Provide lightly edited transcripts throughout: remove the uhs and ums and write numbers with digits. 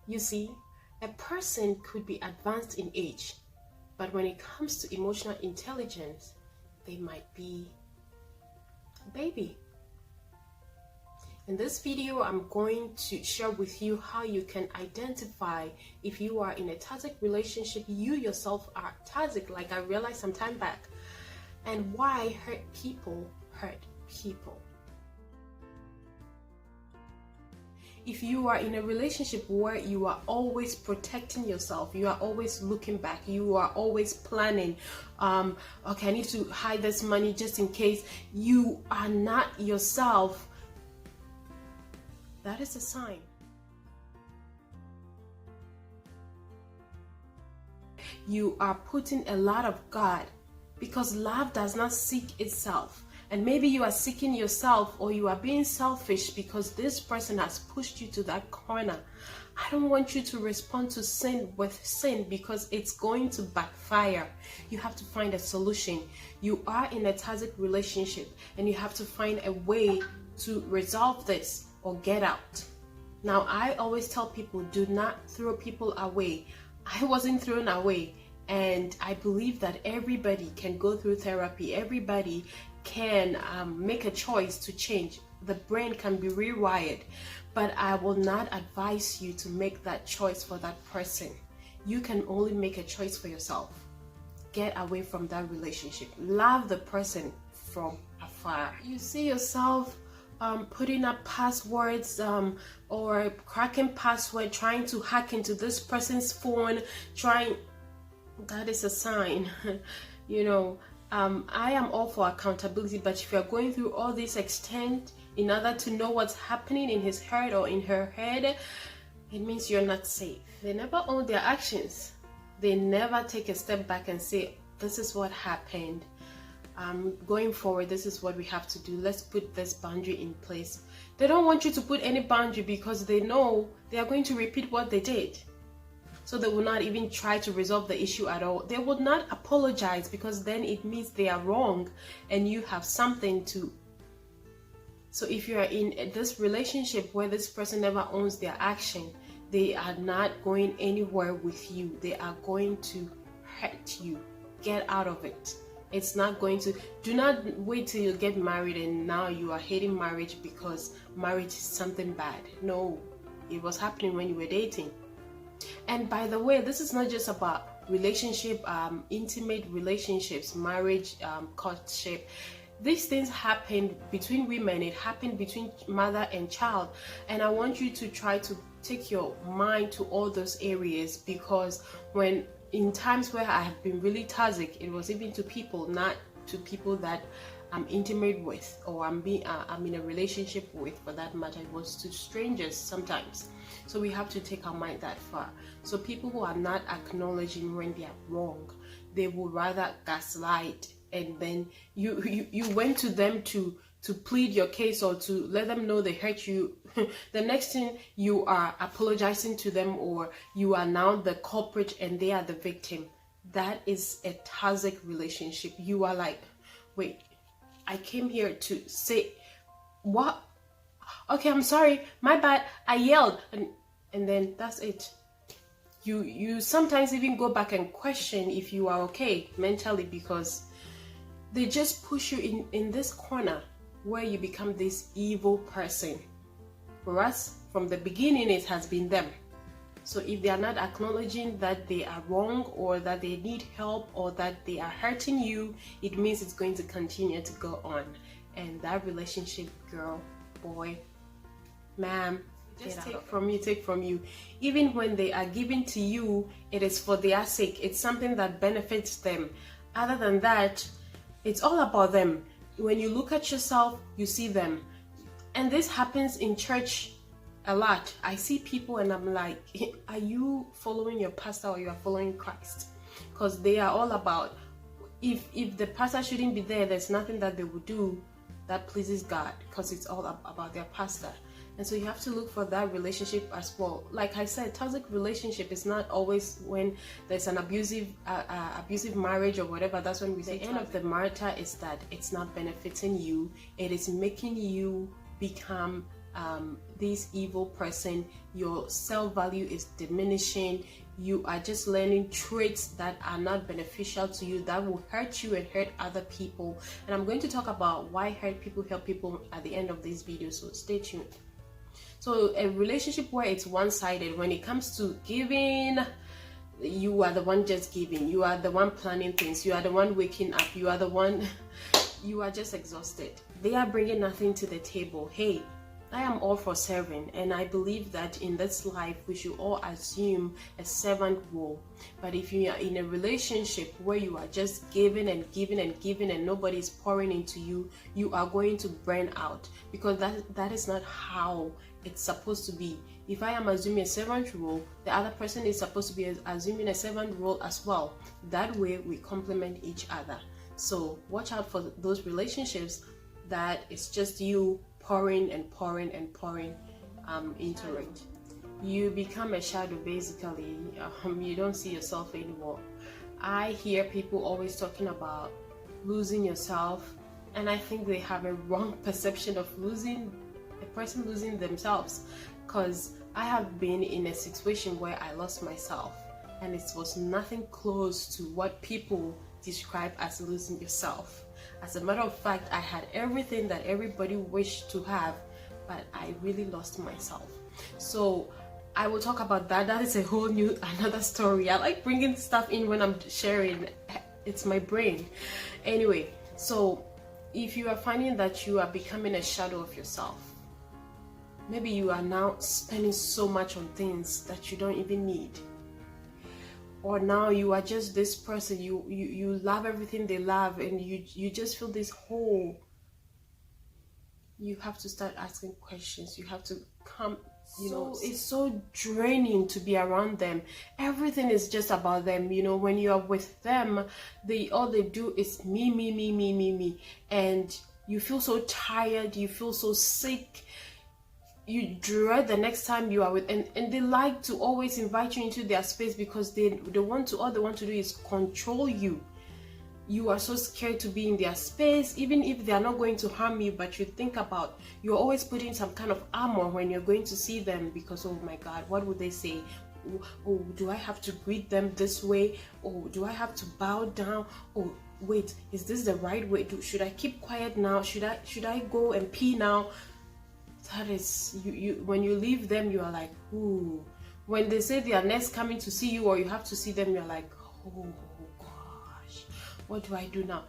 You see, a person could be advanced in age, but when it comes to emotional intelligence, they might be a baby. In this video, I'm going to share with you how you can identify if you are in a toxic relationship, you yourself are toxic, like I realized some time back, and why hurt people hurt people. If you are in a relationship where you are always protecting yourself, you are always looking back, you are always planning, okay, I need to hide this money just in case, you are not yourself, that is a sign. You are putting a lot of God, because love does not seek itself. And maybe you are seeking yourself, or you are being selfish because this person has pushed you to that corner. I don't want you to respond to sin with sin, because it's going to backfire. You have to find a solution. You are in a toxic relationship and you have to find a way to resolve this or get out. Now, I always tell people, do not throw people away. I wasn't thrown away. And I believe that everybody can go through therapy. Everybody can make a choice to change. The brain can be rewired, but I will not advise you to make that choice for that person. You can only make a choice for yourself. Get away from that relationship. Love the person from afar. You see yourself putting up passwords or cracking password, trying to hack into this person's phone, that is a sign. You know, I am all for accountability, but if you're going through all this extent in order to know what's happening in his head or in her head, it means you're not safe. They never own their actions. They never take a step back and say, this is what happened. Going forward, this is what we have to do. Let's put this boundary in place. They don't want you to put any boundary because they know they are going to repeat what they did. So they will not even try to resolve the issue at all. They will not apologize, because then it means they are wrong and you have something to. So if you are in this relationship where this person never owns their action, they are not going anywhere with you. They are going to hurt you. Get out of it. It's not going to. Do not wait till you get married and now you are hating marriage because marriage is something bad. No, it was happening when you were dating. And by the way, this is not just about relationship, intimate relationships, marriage, courtship. These things happen between women. It happened between mother and child. And I want you to try to take your mind to all those areas, because when in times where I have been really toxic, it was even to people, not to people that I'm intimate with or I'm in a relationship with, for that matter. It was to strangers sometimes. So we have to take our mind that far. So people who are not acknowledging when they are wrong, they will rather gaslight, and then you went to them to plead your case or to let them know they hurt you. The next thing, you are apologizing to them, or you are now the culprit and they are the victim. That is a toxic relationship. You are like, wait, I came here to say what? Okay, I'm sorry, my bad, I yelled, and then that's it. You sometimes even go back and question if you are okay mentally, because they just push you in this corner where you become this evil person. For us, from the beginning, it has been them. So if they are not acknowledging that they are wrong, or that they need help, or that they are hurting you, it means it's going to continue to go on. And that relationship, girl, boy, ma'am, just take from you. Even when they are giving to you, it is for their sake. It's something that benefits them. Other than that, it's all about them. When you look at yourself, you see them. And this happens in church a lot. I see people and I'm like, are you following your pastor or you are following Christ? Because they are all about, if the pastor shouldn't be there, there's nothing that they would do that pleases God, because it's all about their pastor. And so you have to look for that relationship as well. Like I said, toxic relationship is not always when there's an abusive marriage or whatever. That's when we say the end of the matter is that it's not benefiting you. It is making you become this evil person, your self-value is diminishing, you are just learning traits that are not beneficial to you, that will hurt you and hurt other people. And I'm going to talk about why hurt people help people at the end of this video, so stay tuned. So a relationship where it's one-sided, when it comes to giving, you are the one just giving, you are the one planning things, you are the one waking up, you are the one, you are just exhausted. They are bringing nothing to the table. Hey, I am all for serving, and I believe that in this life we should all assume a servant role. But if you are in a relationship where you are just giving and giving and giving and nobody is pouring into you, you are going to burn out, because that is not how it's supposed to be. If I am assuming a servant role, the other person is supposed to be assuming a servant role as well. That way we complement each other. So watch out for those relationships that it's just you pouring and pouring and pouring into it. You become a shadow, basically. You don't see yourself anymore. I hear people always talking about losing yourself, and I think they have a wrong perception of losing a person, losing themselves, because I have been in a situation where I lost myself, and it was nothing close to what people describe as losing yourself. As a matter of fact, I had everything that everybody wished to have, but I really lost myself. So I will talk about that. That is a whole new another story. I like bringing stuff in when I'm sharing. It's my brain. Anyway, so if you are finding that you are becoming a shadow of yourself, maybe you are now spending so much on things that you don't even need. Or now you are just this person, you love everything they love, and you just feel this hole. You have to start asking questions. You have to come, it's so draining to be around them. Everything is just about them. When you are with them, all they do is me. And you feel so tired, you feel so sick. You dread the next time you are with, and they like to always invite you into their space, because all they want to do is control you. You are so scared to be in their space, even if they are not going to harm you, but you think about, you're always putting some kind of armor when you're going to see them, because oh my God, what would they say? Oh, do I have to greet them this way? Oh, do I have to bow down? Oh, wait, is this the right way? Should I keep quiet now? Should I go and pee now? That is, when you leave them, you are like, ooh. When they say they are next coming to see you, or you have to see them, you're like, oh gosh, what do I do now?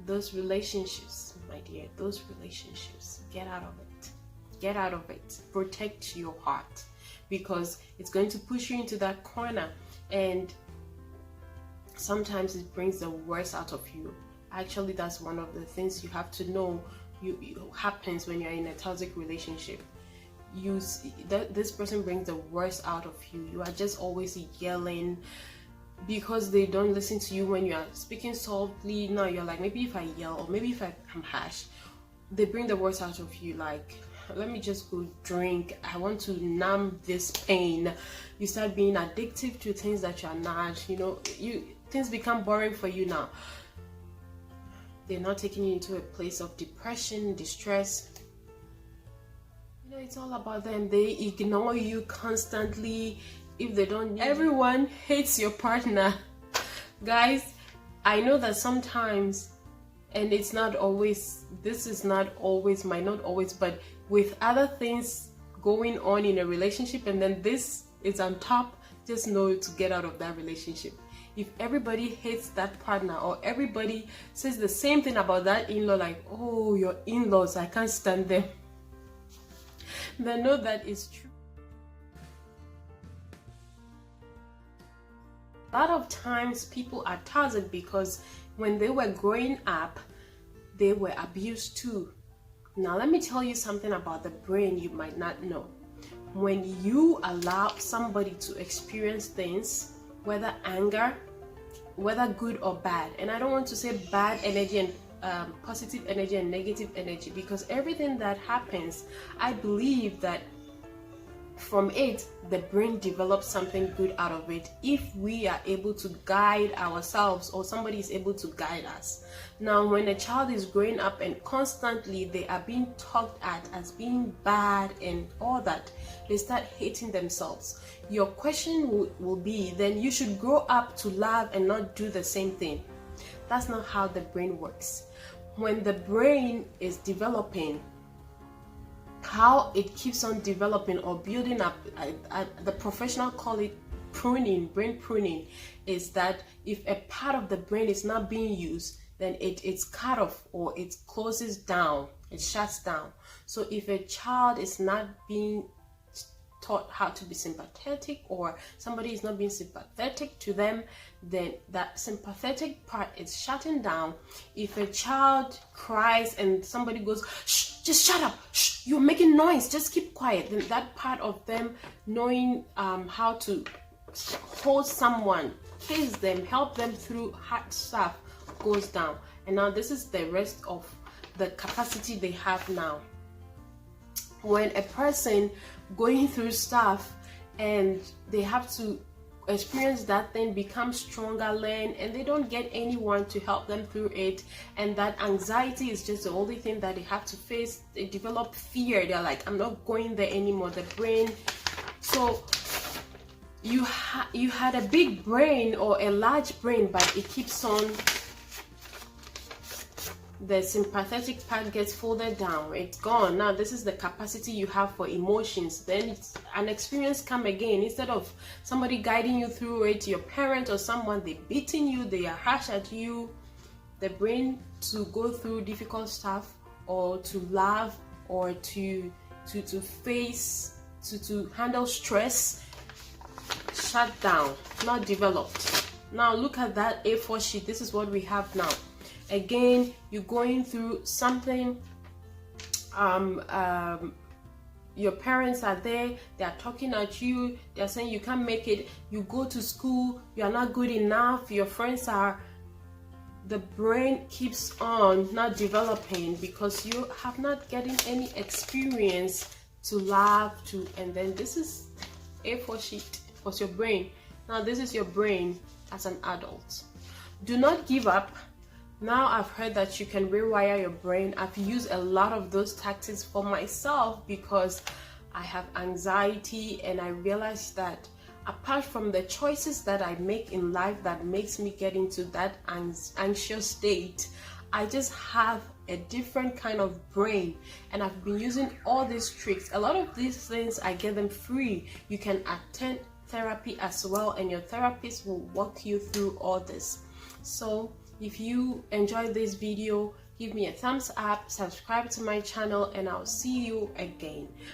Those relationships, my dear, those relationships, get out of it. Get out of it. Protect your heart, because it's going to push you into that corner, and sometimes it brings the worst out of you. Actually, that's one of the things you have to know happens when you're in a toxic relationship. This person brings the worst out of you. You are just always yelling because they don't listen to you when you are speaking softly. Now you're like, maybe if I yell, or maybe if I'm harsh, they bring the worst out of you. Like, let me just go drink, I want to numb this pain. You start being addictive to things that you're not. Things become boring for you now. They're not taking you into a place of depression, distress. It's all about them. They ignore you constantly. If they don't need everyone hates your partner. Guys, I know that sometimes, and it's not always, might not always, but with other things going on in a relationship, and then this is on top, just know to get out of that relationship. If everybody hates that partner, or everybody says the same thing about that in-law, like, oh, your in-laws, I can't stand them, then know that it's true. A lot of times people are toxic because when they were growing up, they were abused too. Now let me tell you something about the brain you might not know. When you allow somebody to experience things, whether anger, whether good or bad, and I don't want to say bad energy and positive energy and negative energy, because everything that happens, I believe that from it, the brain develops something good out of it if we are able to guide ourselves or somebody is able to guide us. Now, when a child is growing up and constantly they are being talked at as being bad and all that, they start hating themselves. Your question will be, then you should grow up to love and not do the same thing. That's not how the brain works. When the brain is developing, how it keeps on developing or building up, the professional call it pruning, brain pruning, is that if a part of the brain is not being used, then it's cut off or it closes down, it shuts down. So if a child is not being taught how to be sympathetic, or somebody is not being sympathetic to them, then that sympathetic part is shutting down. If a child cries and somebody goes, shh, just shut up, shh, you're making noise, just keep quiet, then that part of them knowing how to hold someone, kiss them, help them through hard stuff goes down. And now this is the rest of the capacity they have now. When a person going through stuff and they have to experience that thing, become stronger, learn, and they don't get anyone to help them through it, and that anxiety is just the only thing that they have to face, they develop fear. They're like, I'm not going there anymore. The brain, so you had a big brain or a large brain, but it keeps on, the sympathetic part gets folded down, it's gone. Now this is the capacity you have for emotions. Then it's an experience come again. Instead of somebody guiding you through it, your parent or someone, they beating you, they are harsh at you, the brain to go through difficult stuff or to laugh or to face, to handle stress, shut down, not developed. Now look at that A4 sheet. This is what we have now. Again, you're going through something, your parents are there, they are talking at you, they're saying you can't make it, you go to school, you are not good enough, your friends are, the brain keeps on not developing because you have not getting any experience to laugh to. And then this is A4 sheet was your brain. Now this is your brain as an adult. Do not give up. Now I've heard that you can rewire your brain. I've used a lot of those tactics for myself because I have anxiety, and I realized that apart from the choices that I make in life that makes me get into that anxious state, I just have a different kind of brain, and I've been using all these tricks. A lot of these things, I get them free. You can attend therapy as well, and your therapist will walk you through all this. So if you enjoyed this video, give me a thumbs up, subscribe to my channel, and I'll see you again.